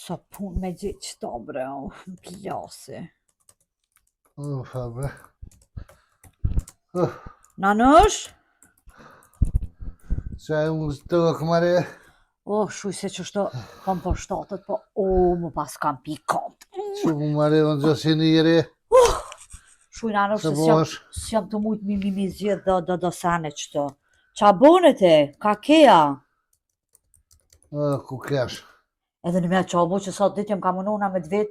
Sa pun me gjithë qëto bre, më plasi. Bre. Nanush? Qaj unë të këmare? Shuj se që shto kam për shtatët, po më pas kam pikant. Që këmare unë gjësi njëri? Shuj Nanush se s'jam të mujtë mi zjedh do sene qëto. Qa bone te? Ka keja? Ku kesh? Edhe në me qa bo që sa dit jem ka mënona me dvet,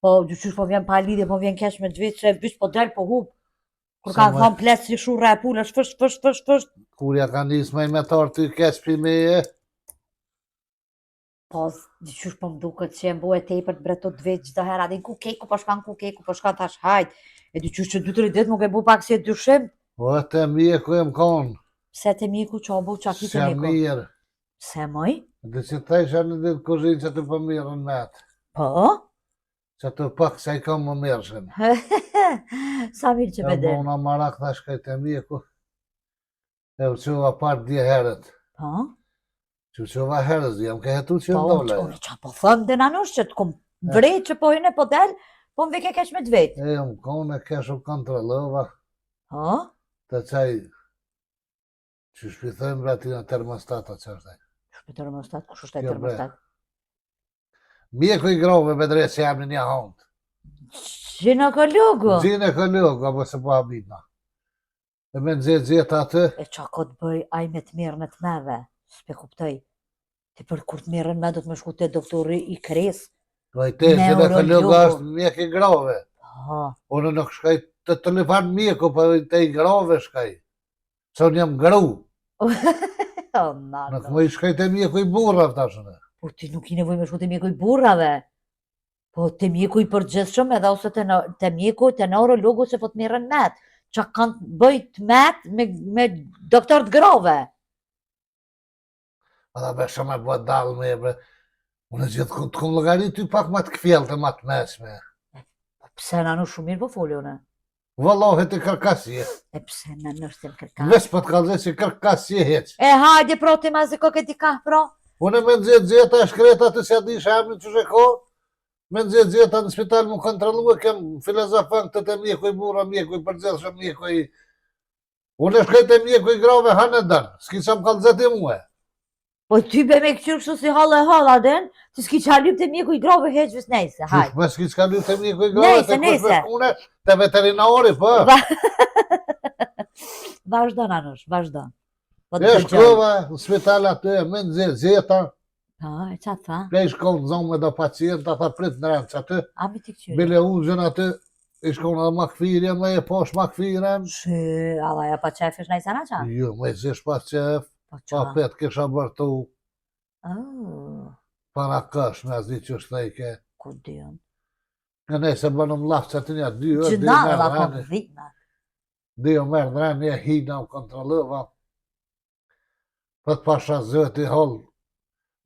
po dyqysh po vjen pa lidhje, po vjen kesh me dvet, se vysh po del po hub. Kur ka thon ples si shurra e pulësh, fësht. Kur ja ka njës me tarë ty kesh për meje? Po, dyqysh po m'duket që jem bo e tepër të bretot dvet gjitha hera, adin ku keku po shkan tash hajt. E dyqysh që 2-3 dit mu ke bu pak si e dyshim. Po, te mjeku jem konë. Pse te mjeku qa bo qa ki te mjeku? Se mirë. Se moj? Dhe që të isha në ditë kuzhinë që të për mirën metë. Po? Që të pak se i kam më mirëshën. Sa mirë që me dhe. Unë amarak thash kaj të mjeku. E u qova partë dje herët. Po? Që u qova herës, jam ke hetu që ndole. Po, qa po thëmë dhe Nanush që të kom vrejt që po hine po del, po më vike kesh me dvet. E, më kone kesh u kontrolova. Po? Të qaj, që shpithojmë brati në termostata që është e. Shpe termostat, kush është e termostat? Mjeku i grove me drejtë që jam në një hondë. Gjina ka logo? Gjina ka logo, apo se po habitna. E me nëzjetë atë. E qa ko të bëj aj me të mirë në të meve? S'pe kuptoj. Ti për kur të mirën me do të me shku të doktori i kres. Vajte, gjina ka logo është mjek i grove. Unë nuk shkaj të telefon mjeku, për të i grove shkaj. Se unë jam gru. Nuk më i shkaj të mjeku i burra vëtashënë. Po ti nuk i nevoj me shku të mjeku i burrave. Po të mjeku i përgjithshëm edhe ose të mjeku të neurologu se po të mirën met. Qa kanë bëjt met me doktor të grove. A da be shumë e bëtë dalë me e bre. Unë e gjithë të këmë lëgarit ty pak ma të këfjellë të ma të mesme. Pse Nanush shumë mirë po folio në? Vëllohet i kërkasje. E pse Nanush të më kërkasje? Vesh për të kalze që kërkasje heq. E hajde pro ti ma zi ko këti ka pro? Unë me nëzjetë e shkreta të si adi shamin që sheko. Me nëzjetë në spital më kontrolu e kem filozofën këtë të mjeku i burra, mjeku i përgjithshëm, mjeku i... Unë e shkrejt e mjeku i grove hanë e dënë. S'ki që më kalzet i muë. Po ty be me këqyrë kështu si halë e halë aden, ti s'ki qa lyp të mjeku i grove heqës nejse, hajde. Me s'ki që lyp të mjeku i grove, të kush me shkune, të veterinari, po. Vazhdo, Nanush, vazhdo. E shkova në spital aty, me nëzjeta. E qa tha? Pe i shkon në zonë me do pacienta, tha prit në rëndë që aty. A mi ti këqyrë? Bile uzën aty, i shkon edhe makfirja, me e posh makfiren. Shë, ala ja pa qefish në i sana qa? Jo, me zish pa qef. Pa pet kisha bërtu. Para kësh me zi që është thejke. Ku dion? Në ne se bënëm lafë që të një dy o, Gjëna dhe la kom dhina. Dy o merë në rënë, një hina u kontrolëva. Për të pasha zëti hollë,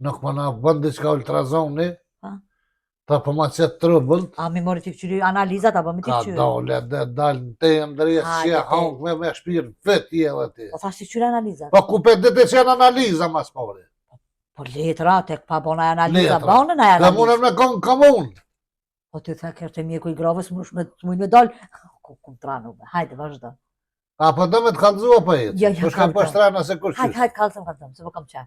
nuk më në bëndi qka ultrazoni, ta për ma qëtë trëbëlt. A mi mori t'i këqyri analizat, apo mi t'i këqyri? Ka dole, dhe dalë në te e ndërjesë që e hangë me shpirë vetë jeve ti. Po thash t'i këqyri analizat? Po ku për dhe që janë analiza mas pori. Po letra, tek pa bona e analiza, bona e analiza. Dhe munëm në komun. Po ty the kërë të mjeku i grove, s'mush me me dollë. Ku tranu, hajde, vazhdo. A po do me të kalzua për jetë? Ja, Po shka për shtrana se kur qështë? Hajde, kalzëm, se po kam qenë.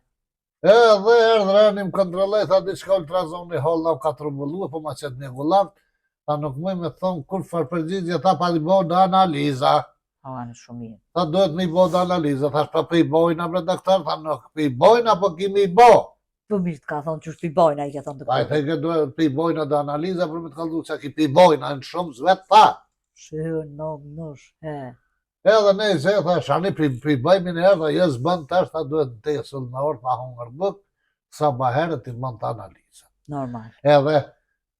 Edhe erdhërani më kontrolej, tha di qka ultrazoni hall na u ka trumbullu, po ma qëtë një gullavt, ta nuk mëj me thonë kur farë përgjigje, ta pa i bo dhe analiza. Në shumirë. Ta duhet me i bo dhe analiza, thash pa për i bojna bre doktor, tha nuk për i bojna, po kimi i bo. Po mirë të ka thonë që është për i bojna, i ka thonë doktor. A i thejke duhet për i bojna dhe analiza, për me të kaldu që ki për i bojna, në shumë zvet tha. Shë, nush, Edhe ne i se, tha, shani për i bajmi në erë, jesë bënd tash, ta duhet në tesën në orë, pa hongër bëk, sa baherët i bënd të analiza. Normal. Edhe,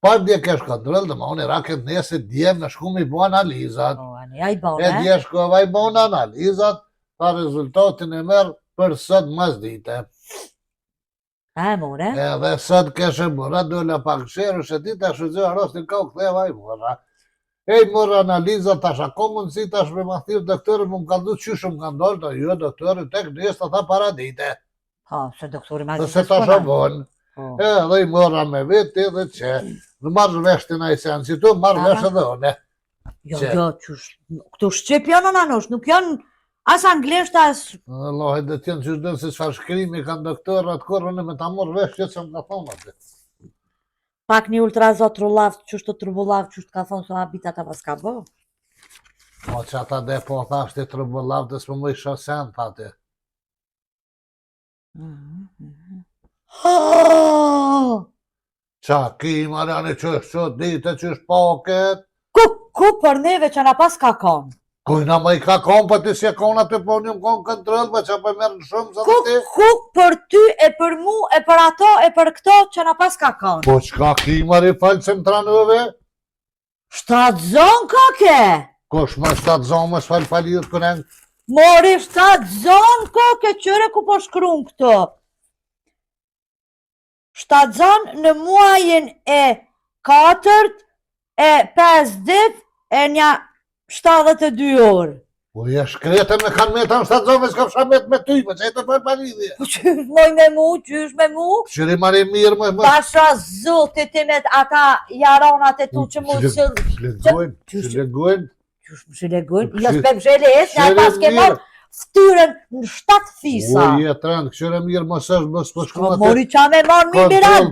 pa dje kesh kontrol, dhe ma unë i raket nese dje me shku mi bo analizat. E dje shkova i bo në analizat, ta rezultatin e merë për sët mas dite. E, more? Edhe sot keshe mora, dole pak shërë, shë ti të shëzë arostin ka u ktheva i mora. Ej, mora analiza, tash ako mundësi tash me ma thirë doktorë, më ka du që shumë ka ndollë, jo, doktorë, tek njës të tha para dite. Po, se doktori ma Dhe gjithë se tash a vonë. Po. Edhe i mora me vetë edhe që, në marrë veshtin a i senë, si tu marrë vesh edhe one. Jo, Që? jo, këtu Shqip janë anosh, nuk janë as anglisht, as... Allah, dhe tjenë që shdojnë se çfarë shkrimi kanë doktorë atë korë, në me ta morë vesh që më ka thonë atë. Pak një ultrazot trullav, qështë të trubullavë, qështë ka thonë, so habitat a pas ka bo? Po që ata dhe po thashtë i trubullavë dhe s'më më i shosen të atë. Qa, ki marjani që është që dite që është paket? Ku për neve që na pas ka konë? Kujna më i ka konë, për ti si e konë aty, po një më konë kontrol, për që për merë në shumë, sa dhe ti? Ku për ty, e për mu, e për ato, e për këto që na pas ka konë? Po qka ki marri falë që më tranove? Shtatë zonë ka ke? Kosh më shtatë zonë më shfalë falirë kënen? Mori shtatë zonë ka ke, qëre ku po shkruan këto? Shtatë zonë në muajin e 4, e 5 dit, e një 72 orë. Po je shkrete me kanë me ta në shtatë zonë, s'ka fsha me ty, për që e të për palidhje. Po qysh moj me mu, qysh me mu? Qëri marri mirë më... Pasha zotit timet ata jaronat e tu që mu që... Shlegojnë, shlegojnë. Qysh më shlegojnë? Jo s'pe më shlehet, ja pas ke marrë ftyren në 7 fisa. O, je trend, këshire mirë më sësh, më s'po shkru atë. Mori qa me marrë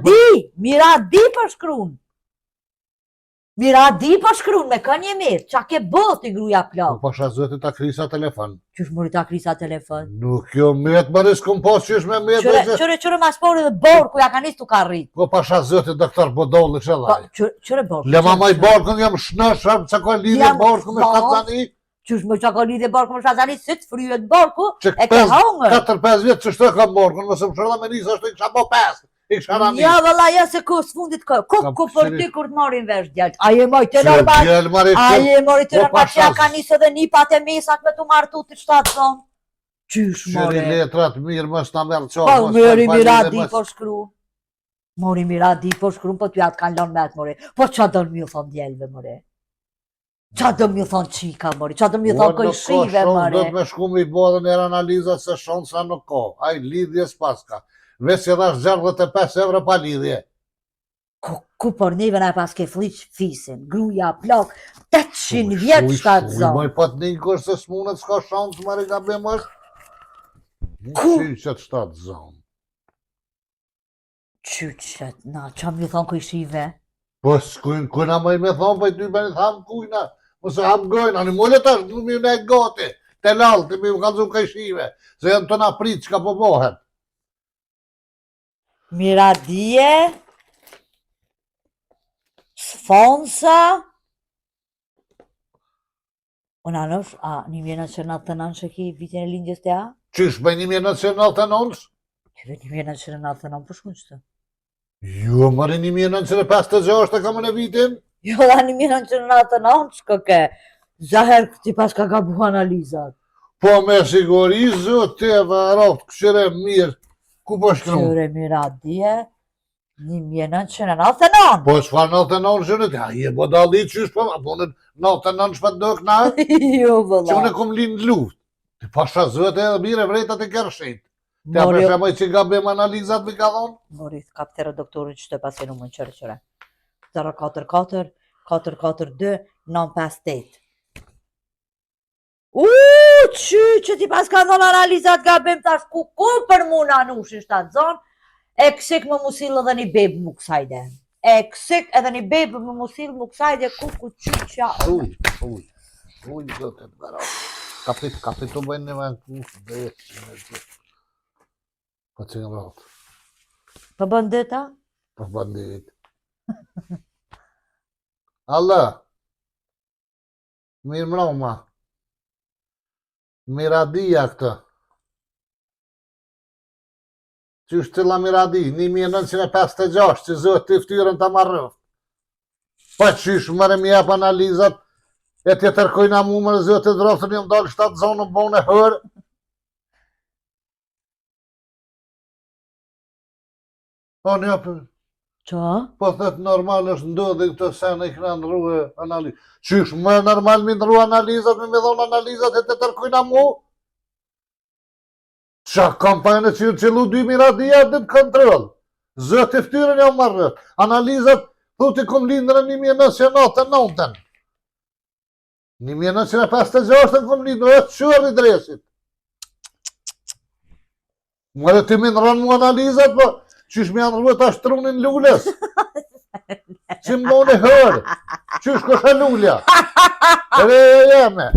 mi Miradi për shkruun. Miradi për shkruun, me kënje mirë, qa ke bot i gruja plak. Po pasha zëti ta krisa telefon. Qysh mori ta krisa telefon? Nuk jo metë, më s'kom pas qysh me metë. Qëre ma spori dhe borë ku ja ka nis tu ka rrit. Po pasha zëti doktor Bodolli shëllaj. Qëre borë? Le mama i barkën jam shnëshëm, që ka lidhje barkën me Shtatzani. Qysh më që ka lidhje barkën me Shtatzani, si të fryet barku, Që e ke hongër. 4-5 vjetë që shtë kam barkën, mësë më shërda me nisë, është i kisha po 5. Ja vëlla, ja se ku s'fundit kë. Ku për ty kur të marin vesh djalt. A je moj të normal? A je mori të normal që ja ka nisë dhe nipat e mesat me të martu të 7 zonë? Qysh mori? Qëri letrat mirë më s'na merë qohë. Po mori Miradi po shkru. Mori Miradi po shkru, po t'ja t'kan lon me atë mori. Po qa do në mjë thonë djelve mori? Qa do mjë thonë qika mori? Qa do mjë thonë kojshive mori? Do të me shku me i bodhe njerë analizat se shonë sa nuk ko. Aj lidhje s'paska. Vesh që dhash 65 euro pa lidhje. Ku për neve na pas ke fliq fisin, gruja, plak, 800 vjetë 7 zonë. Moj pat një kërë se s'munët s'ka shansë marri ka bim është. Ku? Qyqet 7 zonë. Qyqet, na, qa më thonë kujshive? Po s'kujna më i me thonë, po i ty bërë thamë kujna. Mëse hamë gojna, një mullet është, në mjë në e gati. Te lalë, të mi më kalzu kajshive. Se janë të na pritë që ka po bohet. Miradije, Sfonsa, unë anosh, a 1999 që ki vitin e lindjes të a? Qysh me 1999? Që vetë 1999 për shkun qëtë? Jo, mëri 1956 e kam në vitin? Jo, da 1999 që ke, zaher këti pas ka gabu analizat. Po me siguri, zote, varot, këshire mirë. Ku po shkru? Qyre Miradije, 1999. Po shfar 99 zhënët, ja, je bodalli qysh po, po në 99 shpat do këna? Jo, vëlla. Që unë e kom linë luft. Të pasha zëtë edhe mire vrejtat e kërshit. Të apre moj që gabim analizat mi ka thonë? Mori, kaptere doktorin që të pasin u më në qërë. 044 442 958. Që ti pas ka thonë analizat gabim tash ku për mu në anushin 7 zonë, e kësik më musilë edhe një bebë më kësajde. E kësik edhe një bebë më musilë më kësajde ku qyqja. Uj, zote të gara. Kapit të bëjnë një me në kusë, dhe jetë. Po që në ratë. Për bëndeta? Për bandit. Allah. Mirë mroma. Miradia këtë. Qysh të la Miradi, 1956, që zëtë të ftyrën të marrëft. Pa qysh mërë mi jep analizat, e të tërkojna mu më në zëtë të droftë një më dalë 7 zonë në bënë e hërë. O, një për... Qa? Po thët normal është ndodhi këtë sene i këna ndruhe analizë. Qysh më normal mi ndruhe analizat, me dhonë analizat e të tërkujna mu? Qa kampajnë që ju qëllu 2 miradia dhe të kontrol. Zëtë e ftyrën ja marrët. Analizat, thuti kom lindrë 1999. 1956 kom lindrë, e të qërë i dresit. Më dhe ti mi nërën mu analizat, po, qysh mi anërruet ashtë trunin lulles. Si më në hërë. Qysh kosha lullja. Ere jeme.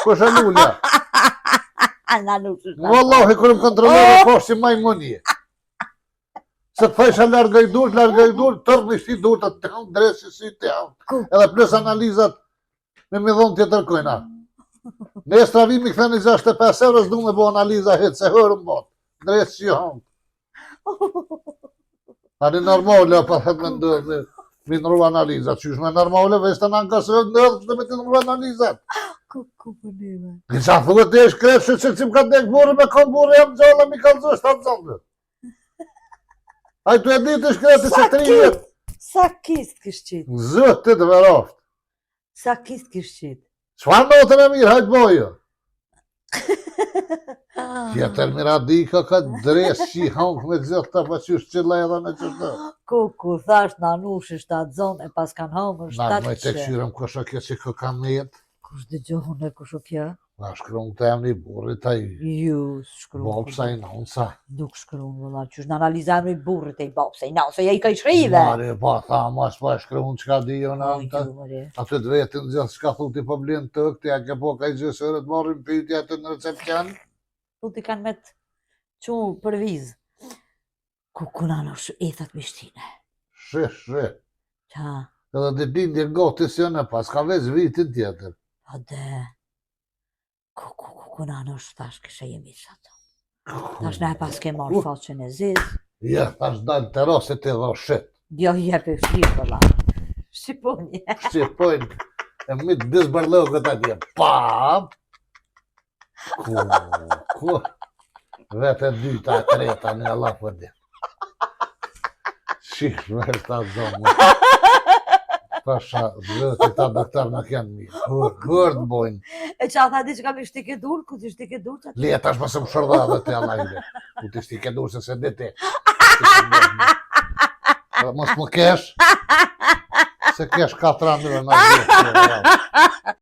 Kosha lullja. Wallahi, kërëm kontrolore poshtë si majmunje. Se të thajsha largaj dur, tërë në shti dur të të të dresi si të janë. Edhe plus analizat me mi dhonë të tërkojna. Në estravimi këtheni 65 eurës du me bo analiza hetë, se hërë më botë. Dresi që janë. Ani normale, pa thëtë me ndërë, mi nërru analizat. Qysh me normale, veç të në ankasërë ndërë, që të me të nërru analizat. Ku përnime? Kësa thuhet të e shkrepshë që që më ka dek burë me kom burë, jam gjalla, mi kalëzosh të atë. Ajtu e ditë e shkrepshë që 30. Sa kist kështë qitë? Zëtë të veroftë. Sa kist kështë qitë? Qfar notën e mirë, hajtë bojo. Tjetër miradika ka dresë që i hangë me gjithë të pa qysh qëllë edhe me qështë. Ku thash në anush i 7 zonë e pas kanë hangër 7 Nërë me të këshyrëm kësha kje që kë kam me jetë. Kush dhe gjohën e kush o kja? Na shkruan të emni burrit taj. Ju, shkruan. Bopsa i nonsa. Nuk shkruan, vëlla, qysh në analizam i burrit e i bopsa i nonsa, ja i ka i shrive. Mare, pa, tha, mas pa shkruan që ka di jo në anta. Atë të vetin gjithë që ka thuti po blinë të këti, a ke po ka i gjësërët marrin pytja të në recepcion. Thuti kanë me të që për vizë. Ku në në ethat mishtine. Shë. Qa? Edhe të bindje goti si në pas, ka veç vitin tjetër. Pa dhe. Ku në në thash kësha jemi sa të. Tash ne pas ke marrë faqën e zizë. Ja, tash dalë të rasit e dho shit. Jo, jepe shqipë, vëlla. Shqiponje. Shqipojnë. E mitë disbërlogët atje. Pam! Ku? Vete dyta e treta në Allah për dhe. Shish me është ta zonë. Pasha, zëti ta doktor në kjanë mirë. Hërë të bojnë. E qa tha di që kam i shtike dur, ku ti shtike dur që? Le, tash më se më shërda dhe të Allah ide. Ku ti shtike dur se se diti. Mos më kesh. Se kesh 4 andrë në gjithë.